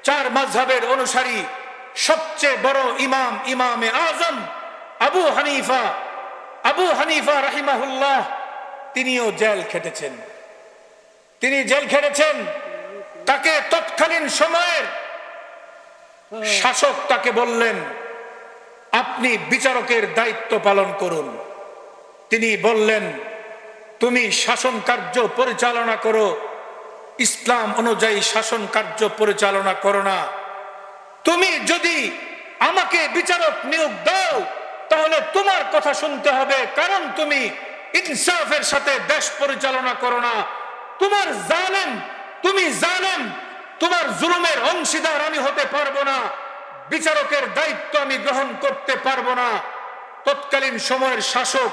চার মাযহাবের অনুসারী সবচেয়ে বড় ইমাম, ইমামে আজম আবু হানিফা রাহিমাহুল্লাহ, তিনিও জেল খেটেছেন। তিনি জেল খেটেছেন। তাকে তৎকালীন সময়ের শাসক তাকে বললেন, আপনি বিচারকের দায়িত্ব পালন করুন। তিনি বললেন, তুমি শাসন কার্য পরিচালনা করো, ইসলাম অনুযায়ী শাসন কার্য পরিচালনা করো না। তুমি যদি আমাকে বিচারক নিয়োগ দাও তাহলে তোমার কথা শুনতে হবে, কারণ তুমি ইনসাফের সাথে দেশ পরিচালনা করো না। তুমি জালেম, তোমার জুলুমের অংশীদার আমি হতে পারবো না, বিচারকের দায়িত্ব আমি গ্রহণ করতে পারবো না। তৎকালীন সময়ের শাসক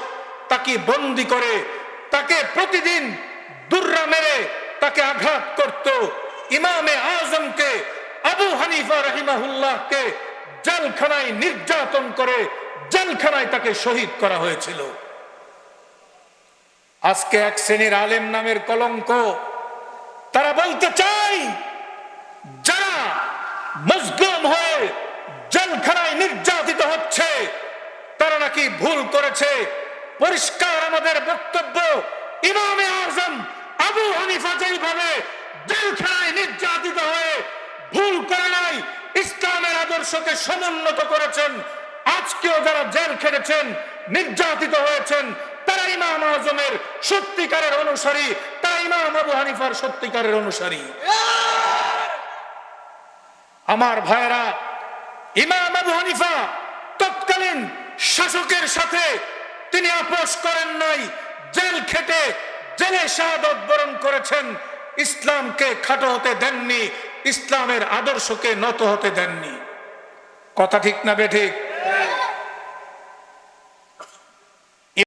তাকে বন্দী করে, তাকে প্রতিদিন দুর্রা মেরে তাকে আঘাত করত। ইমামে আজমকে, আবু হানিফা রাহিমাহুল্লাহকে জেলখানায় নির্যাতন করে জেলখানায় তাকে শহীদ করা হয়েছিল। আজকে এক শ্রেণীর আলেম নামের কলঙ্ক, তারা বলতে চায় যারা মজলুম হয়ে জেলখানায় নির্যাতিত হচ্ছে তারা নাকি ভুল করেছে। পরিষ্কার আমাদের বক্তব্য, ইমামে আজম আবু হানিফা যেভাবে জেলখানায় নির্যাতিত হয়ে ভুল করে নাই, ইসলামের আদর্শকে সমুন্নত করেছেন। আজকেও যারা জেল খেটেছেন, নির্যাতিত হয়েছেন, তারা ইমাম আজমের সত্যিকারের অনুসারী, তারা ইমাম আবু হানিফার সত্যিকারের অনুসারী। আমার ভাইরা, ইমাম আবু হানিফা তৎকালীন শাসকের সাথে তিনি আপোষ করেন নাই, জেল খেটে জেলে শাহাদত বরণ করেছেন। ইসলামকে খাটো হতে দেননি, ইসলামের আদর্শকে নত হতে দেননি। কথা ঠিক না বেঠিক?